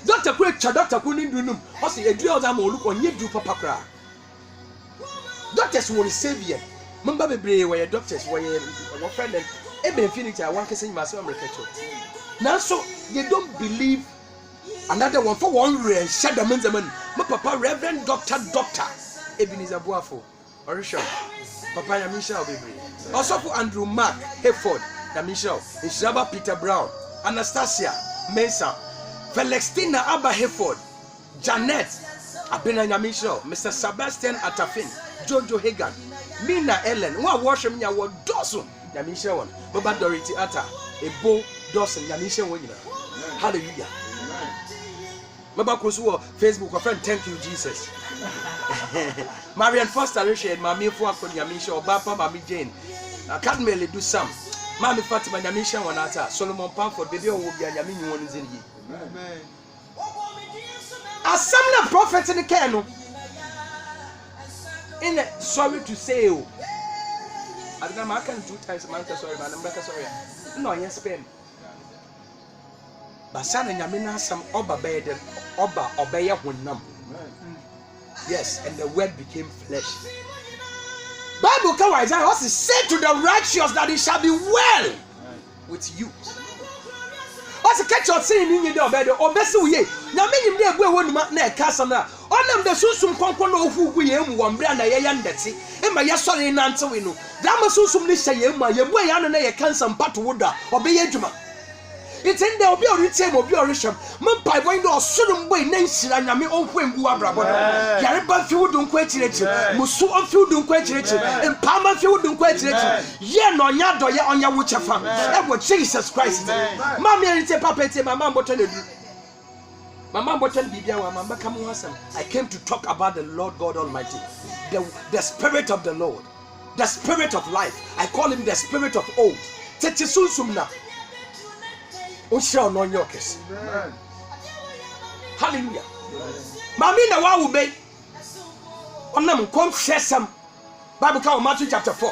Doctor ko cha doctor ko ni dunum. O say edua o da ma oluko nye du papa kra. Doctors will save you. Remember bebre we doctors we friend them e be infinity I wan kese nyima se America church. Now so they don't believe another one for one real shadamanzaman. My papa Reverend Doctor Ebenezer Boafo Orisha Papa Yamisha Obibri also for Andrew Mark Hayford Yamisha Ishaba Peter Brown Anastasia Mesa Felixtina Abba Hayford Janet Abena Yamisha Mr. Sebastian Atafin Jojo Hagan Mina Ellen who worship me our Dawson Yamisha one Baba Dorothy Atta Ebo Dawson Yamisha one. Hallelujah. Baba Kosuo Facebook a friend thank you Jesus. Marian Foster Richard Mami Fo akon Yamisha Obapa Mami Jane Academy do some Mami Fatima Yamisha Wanata Solomon Pamford baby will be a Yami one in ye. Amen. As some prophet in the canon in sorry to say you I don't know I can 2 times a month sorry man I'm sorry no yes pen Basana Yamina some oba beden oba obeya hunam. Yes, and the word became flesh. Bible can Isaiah also say to the righteous that it shall be well with you. Also catch your sin in your bed or besu ye. Now many me go one na casana. On them the susum konkon no fu gu yem one bra na ye yandeti. E ma ye sorry nante we no. Da ma susum ni hye yem ma ye bu ya no na ye cancer mpato woda obe ye dwuma. It's in the obi oritem obi orisham mon pai boy no osuru boy na nsira nyame onko embu abrabo yare ba fi wudun ko achirechi musu on fi wudun ko achirechi empama fi wudun ko achirechi ye no nya do ye onya wo chefa e go Jesus Christ mama erite papa ete mama mboto na du mama mboto bibia wa mama kam wasam I came to talk about the Lord God Almighty, the spirit of the Lord, the spirit of life. I call him the spirit of old. Tete sunsumna Ushao no nyokes. Hallelujah. Mami na wa ube. Onam kom shesam. Bible count Matthew chapter 4.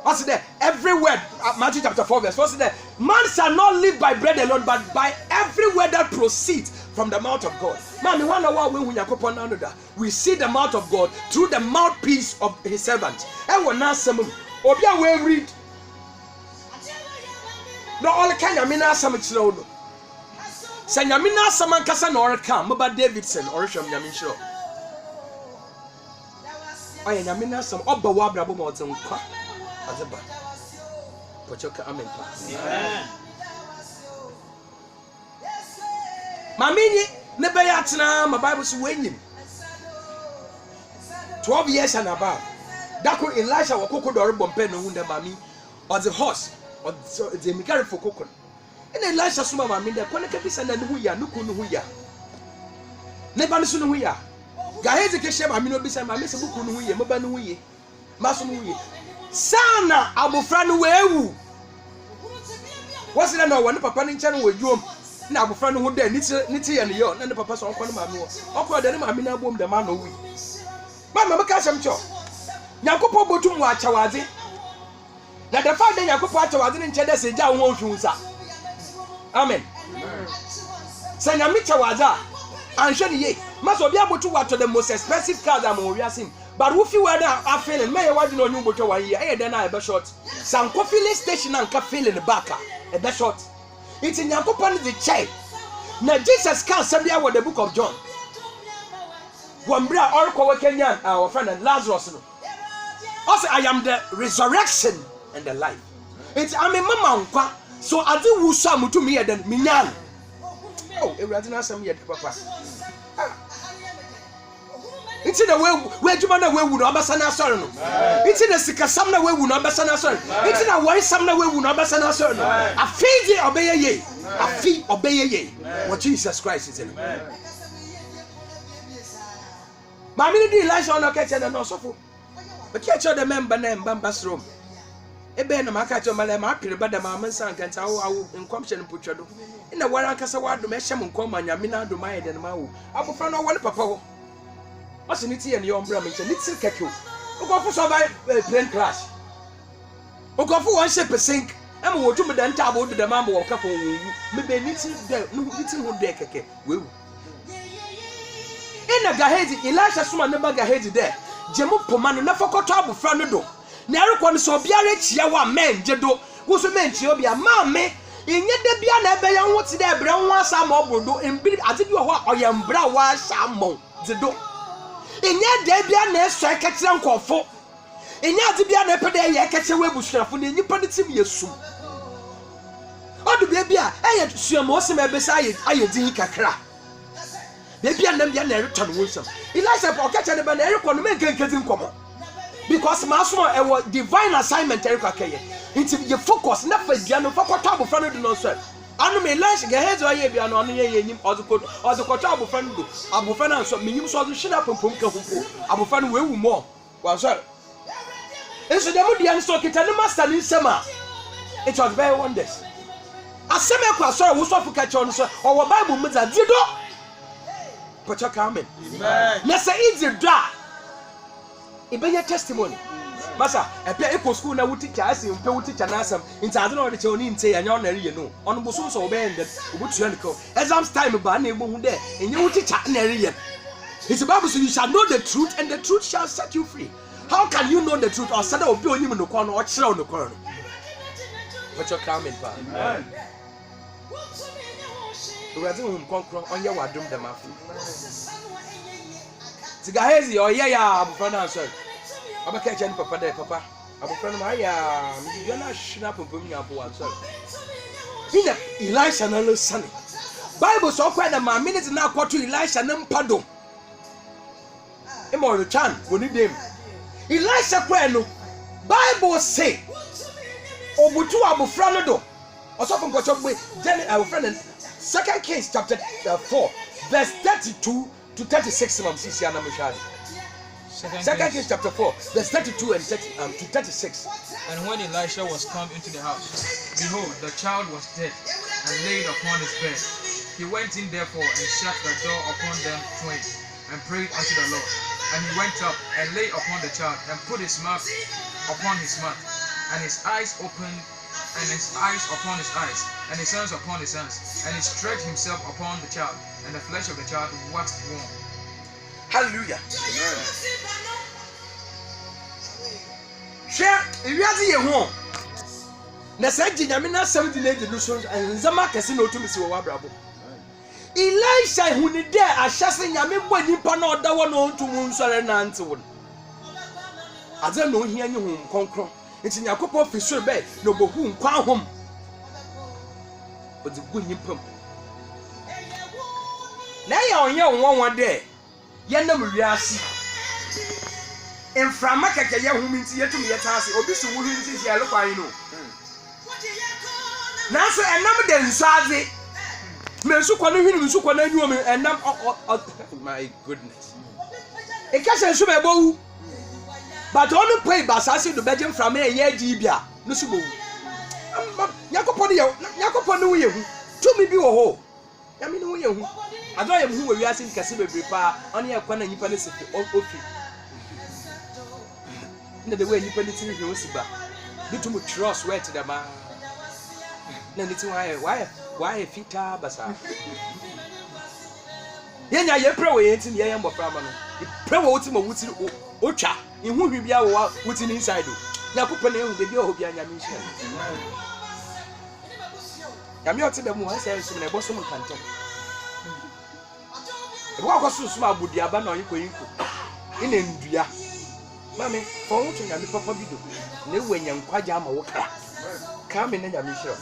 What's there? Every word Matthew chapter 4 verse 4 there. Man shall not live by bread alone, but by every word that proceeds from the mouth of God. Mami wana wa we yakopon anoda. We see the mouth of God through the mouthpiece of his servant. And when nasam obi a we read no all kind of mina some chiro no say nyamina some ankasa na or come Baba Davidson or sham nyamisho oya nyamina some oba wa brabo mo tsenkwa azeba pochoka amen amen mamini ne be ya tena my Bible so wenyim 12 years and above dako Elisha wakoko do rebompe no hunda mami or the horse or the mikari for cocoa. And Elisha suma mami de kone kabisa na nuhu ya nuku nuhu ya. Ne ba nusu nuhu ya. Gahezi keshe mami no bisa mami se buku nuhu ye, mba nuhu ye. Maso nuhu ye. Sana abofra no wewu. Wasi na no wani papa ni nchane we dwom. Na abofra no ho de niti ye ne yo, na ne papa so onko no mami wo. Okọ de ne mami na abom de ma no wi. Mama maka shamcho. Nyankopɔ botum wa achawaze. Na the fact that Yakobo achawaze ne nche de se ja wo nhunsa. Amen. Say nyame chawaza anhwe ne ye. Maso bia botu wato the most expensive cars am wo wiasim. But wo fi we na a feeling me ye wadi no nyu botu 1 year. E de na e be short. Sanko filling station and ka feeling baka e be short. It's in Yakobo the chai. Na Jesus can say bia wo the book of John. Wambra orko we Kenyan our friend Lazarus no. Also, I am the resurrection and the life. It's I'm a mama nkwa. So I do wusa mutu me then minyan. Oh, e radina sam yet papa. Nti na we adwuma na wewu na obasa na asɔre no. Nti na sikasam na wewu na obasa na asɔre. Nti na wɔresam na wewu na obasa na asɔre no. Afi di obeye ye. Afi obeye ye. What Jesus Christ is in. Ma mi di Elijah on okete na no sofo. Okete the member na mbamba room. Ebe na maka cho mala ma apere bada ma mansa nkanta awo nkomhye no potwado. Ina wara nkasa wadom ehyem nkom anyame na adom ayede na mawo. Abofra no wole papa ho. Ose ni tie ne yombra me nche ni tir keke. Ukofo so by plane crash. Ukofo won shape sink. Am wo twum da nta abo do ma wo kafo wo. Me be ni tir de no ni tir ho de keke. Wewu. Ina Gehazi Elisha suma ne ba Gehazi de. Jemu poma no na fokoto abofra no do. Na erekọ no so biara chia wa men jedo. Wo so men chia obia ma me. Inye de bia na ebe ya ho ti de ebre ho asa ma obodo. Embiri ade bi ho a oyembra wa asa mo jedo. Inye de bia na eso ekekere nkofo. Inye ade bia na epede ye ekekere we busuafo na nyipa de tim yesum. Odu bia eye suamo se me besa aye din kakra. Bia na bia na ereto no wonsam. Elisha po kacha ne ba na erekọ no men kenkezi nkomo. Because maso e was divine assignment Erica Keye. Into your focus, not for Diano, for Cottabo friend do not serve. I may launch Gehazi or Yabian on him or the Cottabo friend do. Abu Fan and so minimum so shut up and pump Abu Fan will more. Well, sir. And so the Mudian stock it and the master in summer. It was very wonders. A semi class was off to catch on, sir, or Bible means a dido. Put your comment. Let's say it's a draw. Ibe your testimony. Masa, epia epo school na wuti cha ase mpe wuti cha na asam. Nti ade na ode che oni nte anya ona riye no. Ono boso so obe ende. Obutua ne ko. Exams time ba na ebo hu de. Enye wuti cha na riye. It's the Bible says you shall know the truth and the truth shall set you free. How can you know the truth or say that obi onyim no ko no o kire no ko no. What you come in pa. Amen. We are doing konkron onye wadom dem afi. Gehazi or ya abofra na so abaka che papa de papa abofra na ya mi na shina pompom nya bo so ina Elisha na lo sane Bible so kwa na ma minute na akwato Elisha na mpado e mo chan woni dem Elisha kwa no Bible say obutu abofra no do osofo nkocho gbe abofra na 2 Kings chapter 4 verse 32 to 36 Second Kings chapter 4 verse 32 and 30 to 36. And when Elisha was come into the house, behold, the child was dead and laid upon his bed. He went in therefore and shut the door upon them twain and prayed unto the Lord. And he went up and lay upon the child and put his mouth upon his mouth, and his eyes opened, and his eyes upon his eyes, and his hands upon his hands, and he stretched himself upon the child, and the flesh of the child waxed warm. Hallelujah. Share if you are the home. Na said nyame na 78 no so nzama kese na otumi si wo wabrabo. Elisha huni de ahyase nyame bɔ nipa na odawo na ontum nsɔre na antewo. Adze no hia nye hom konkron. Nti Yakobo fisur be no bohu nkwa hom. Odi gu nipam. Na ya onye wonwon de ye nam wiase. Enframa keke ye hom nti yetum ye taase obi so wo nti si ele kwan no. Na so enam de nsaze. Me su kwa no hwinu me su kwa na anwuo me enam my goodness. E ka se su be bowu. But only pray basasi do beje from e ye bia no su bowu. Yakobo no wo ye hu. Tumi bi wo ho. Ya me no wo ye hu. Ado ye hu we wiase nkase bebre pa oni ye kwa na nyipa ne sefi ofi. Na the way nyipa ne timi hwe osiba. Bitum trust where to the man. Na niti why fita basa. Yenya ye pray we enti ye mbofra ma no. Ye pray we wuti ma wuti otwa. Ihu hwi bia wo wuti ni inside o. Yakobo na ehu de bia obi anya mi hye. Yami oti be mu asa ensu na eboso mu kantam. Ebo akoso suma abudi aba na oyiko yiko. Ina ndua. Mami, for wuti nyami papa bido. Na ewu enya nkwaja ama wo kra. Ka me na nyami hye.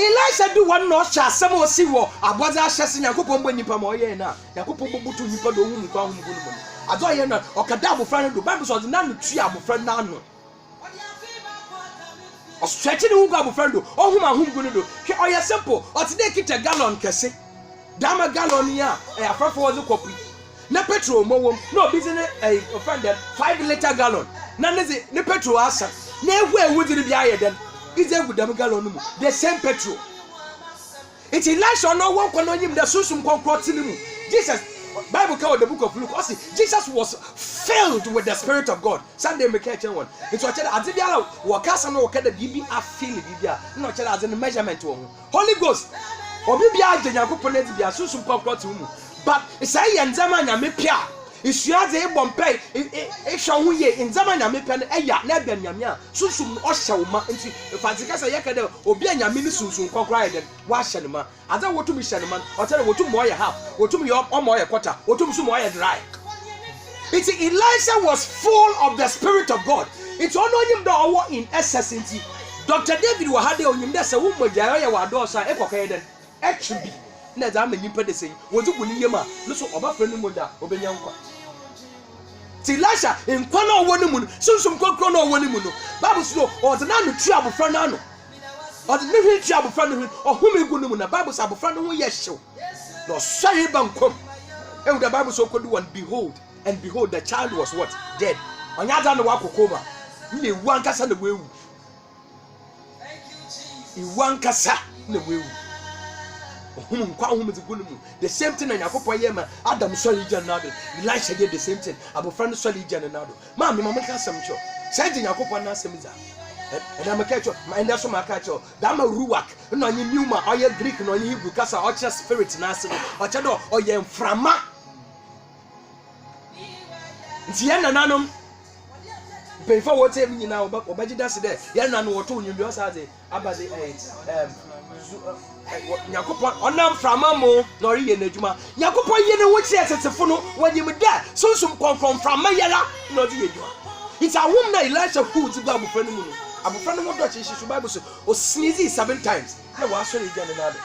Elisha do one no sha some o si wo aboza ahyese Yakobon bo nipa ma oye na Yakobon bobutu nipa do hu nkwa hu mu no ado ye na okada abofra no do Bible so na no tu abofra na no o stretch ni hu abofra do o hu ma hu mu no do hwe oye simple o te dey kita gallon kese dama gallon ya e afrafo wo ze kopi na petrol mo wom na obi ze ne offend 5 liter gallon na ne petrol asa na ewu diri bia ye dem is a good gallon mu the same petrol. It's Elisha no one can him the susum concrotinimu. Jesus Bible called the book of Luke. Jesus was filled with the Spirit of God. Sunday me catch one. It's what I did ya wakasa no ka the bibi a feel bibia. No tell as in measurement one. Holy Ghost. Obi bia Yakobon na bia susum concrotimu. But it's a yanzama nyame pia. Isua ze bompe e hwo ye nzama nyame pe no eya na bia nyame a susum o hyewma nti fatika say yekade obi anyame ni sunsun kokra ye den wa hye ne ma aza wotumi hye ne ma o tell wotumi mo ye half wotumi yo o mo ye quarter wotumi so mo ye dry. It's Elisha was full of the Spirit of God. It's only him that owo in excess nti Dr. David wa hade onyim de se wo mogya ye wa do so e kokaye den actually na za ma nyimpa de sei wozu guni yema no so oba fra no mogya obenya nkwa. Elisha in kwana owo ni mu sunsum kokro na owo ni mu no Bible so o de na no tu abofra na no o de ne hwe tu abofra no o home gu no mu na Bible so abofra no ho ye hyew no sorry bankom e the Bible so kodu one behold the child was what dead onya da no wakokoma ni wankasa na wewu iwankasa na wewu the same thing and Yakobon yema Adam sorry janado Elisha did the same thing abofra sorry janado ma me mama ka sam cho say Yakobon na sam za and am ka cho ma enda so ma ka cho da ma ruwak no anyi newma oye Greek no anyi Hebrew kasa oche spirit na asem oche do oye mframa nti ya nananom before what tell me now obaji dance there ya nanu woto onyumbi o sa ze abaze Yakobon onam frama mo na ori ye n'adwuma Yakobon ye ne wo chi asesefo no wanyim da sunsum konfront frama yara na odi adwuma it's a woman na Elisha who ti gba abofra no mu no abofra no mo do chi shi Bible so o sneeze 7 times na wa so re jane na do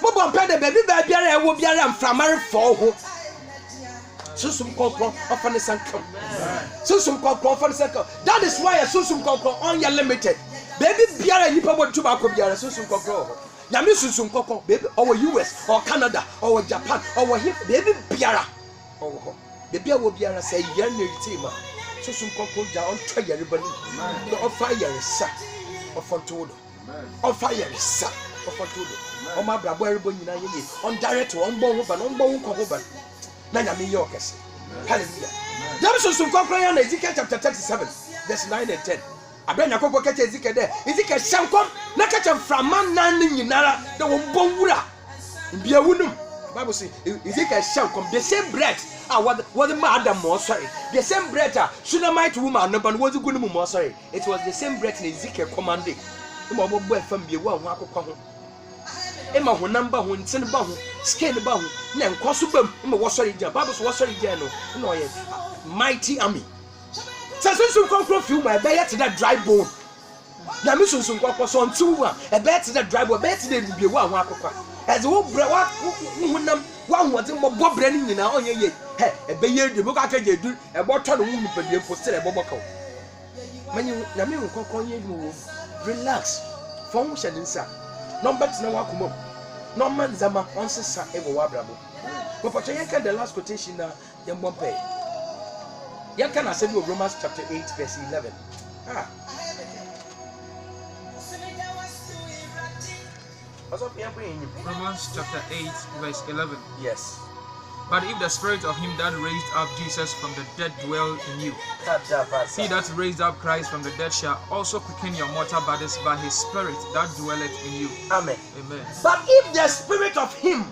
mo bon pe de baby ba biara e wo biara mframare fo ho sunsum konfront ofane sankam sunsum konfront ofane sankam that is why a sunsum konfront on your limited baby biara nipa bo tuba ko biara sunsum kokro na me sunsum kokko baby or US or Canada or Japan or here baby biara oh baby wo biara say yan na ritima sunsum kokko ja on twa yare bani no offer yare sa ofontodo offer yare sa ofontodo o ma brabo erebo nyina ye on direct on bo ho ba no bo ho ba na nyame ye okese hallelujah that sunsum kokko yan na Ezekiel chapter 37 verse 9 and 10 Abel Yakobon catch Ezekiel there. Ezekiel shankom na catch frama nan nyinara de wo bonwura. Bia wunum. Bible say Ezekiel shankom the same bread what the Adam mo sorry. The same bread Shunammite woman no ban was gunum mo sorry. It was the same bread Ezekiel commanded. Mo bo fam bia wo ho akokwa ho. Ema ho namba ho ntin ba ho skin ba ho na nkoso bam mo wo sorry dia. Bible so wo sorry dia no na oye mighty army. Sunsum kokro fiu ma be yet that dry bone na me sunsum kokro so ntu a e be yet that dry bone be yet the bie wa ho akokwa as wo bre wa hunam wa hode mo bobre ni nyina onye ye he e be ye de mo ka ka jedu e bo to no mu nipadie poster e bo boka manyi na me kokro ye mu wo relax for wo hye nsa number tina wa komom no man zama on sesa e bo wa brabo but for you can the last quotation na dem bon pay. You can say Romans chapter 8 verse 11. Romans chapter 8 verse 11. Yes. But if the spirit of him that raised up Jesus from the dead dwell in you, he that raised up Christ from the dead shall also quicken your mortal bodies by his spirit that dwelleth in you. Amen. Amen. But if the spirit of him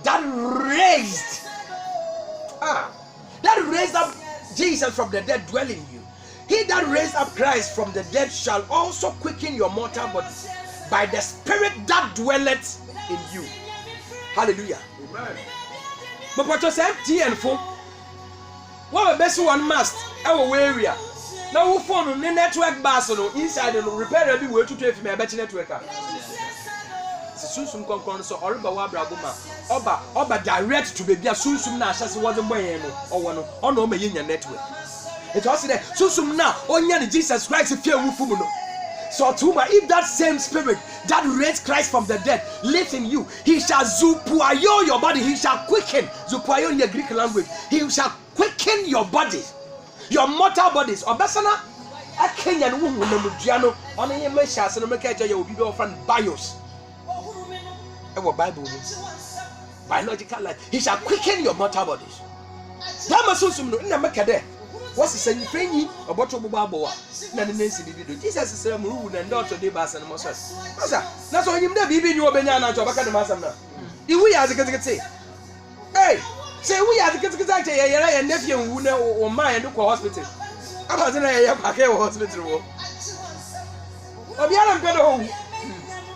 that raised up Jesus from the dead dwell in you, he that raised up Christ from the dead shall also quicken your mortal bodies by the spirit that dwelleth in you. Hallelujah. Amen. But what you say empty and full? What a best one must our area. na wo phone ne network bus no inside no repair bi we tutu efi me be network a sunsum konkon so oreba wa brabo ma oba direct to baby sunsum na ahye se wo de boyen no owo no ono o ma yenya network it was there sunsum na onya ne Jesus Christ fie wufu mu no so tuma if that same spirit that raised Christ from the dead lives in you, he shall zupuayo your body, he shall quicken. Zupuayo in the Greek language, he shall quicken your body, your mortal bodies. Obesana a Kenyan woman mudiano on a meshas and make a your people friend bios. Our Bible biological life, he shall quicken your mortal bodies. Damasum in the Makade. What's the same thing about your Baboa? Jesus is a rule and daughter de Bass and Moses. That's why you never even your banana to back at the Masana. If we are the Kazakat, hey, say we are the Kazakat, and nephew who know or mine look hospital. I was in a hospital. Of Yalan Pedro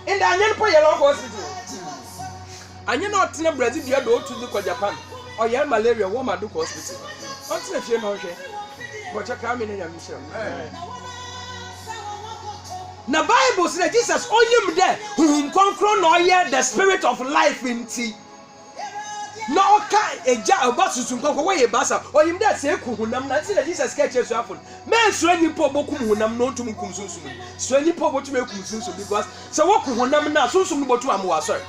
in the Onion hospital. And you're not in a Brazil, you go to look at Japan or young malaria woman do hospital. What's the fear? But you come in your mission. Now Bible says Jesus only there whom conquer no yet the spirit of life in tea. No kind a jar about to conquer way a bassa or him that say kuhunam na see that Jesus sketches happen. Men swing po bokum hunam no to mukum sunsum. Swing po botu me kum sunsum because so what kuhunam na sunsum botu amwa sorry.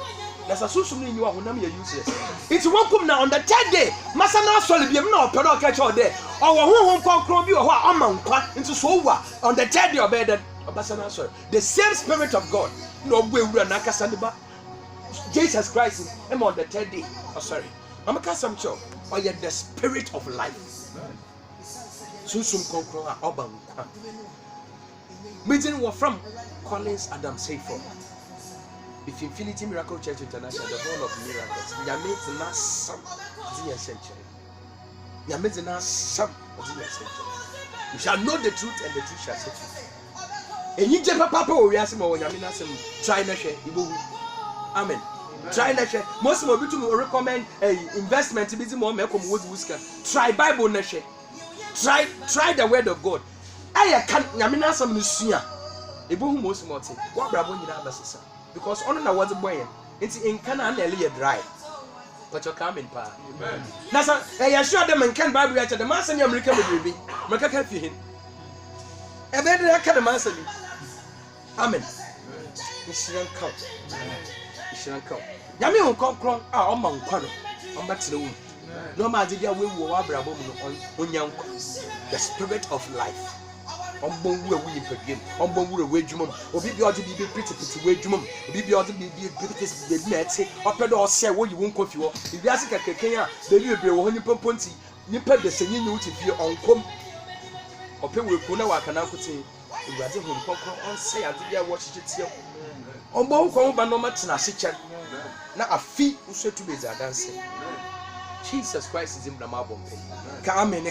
There's a sunsum in you hunam you useless. It's one come now on the 10th day. Masana solid be no pedo catch all day. Or who conquer be or amankwa into so on the 10th day of bed. The same spirit of God. No way we are nakasaniba. Jesus Christ am on the 3rd day. Oh sorry. I'm a custom show. Or yet the spirit of life. Susum conqueror oban. Meeting were from Collins Adam Sayford. If Infinity Miracle Church International, the whole of miracles. Yamit na some the essential. Yamit na some the essential. You shall know the truth and the truth shall set you free. And you jump papa or yasimo or yamina some try na share. Amen. Try na share. Most of you recommend investment to be more mekom wood whisker. Try Bible na share. Try the word of God. I can't yamina some nusia. Ebu most morty. What bravo you have as because on na was a boy. It's in Canaan earlier dry. But you're coming, pa. That's a sure them and can Bible at the master in America baby. Make a help you. And then I can answer you. Amen. You shouldn't come. You shouldn't come. Yami will come crown our man quano. I'm back to the womb. No matter the way we were on young. The spirit of life. On bone will we begin. On bone will wage mum. Or be ought to be pretty wage mum. Be ought to be pretty net. Or pedo say what you won't confuse. If you ask a Kenya, they will be 100 ponty. You pay the same you to be on come. Or pay with Puna Wakanakuti. You rather him conquer on say I did watch it here. On bone come by no much in a kitchen. Now a fee who said to be a dancing. Jesus Christ is in the marble. Come in,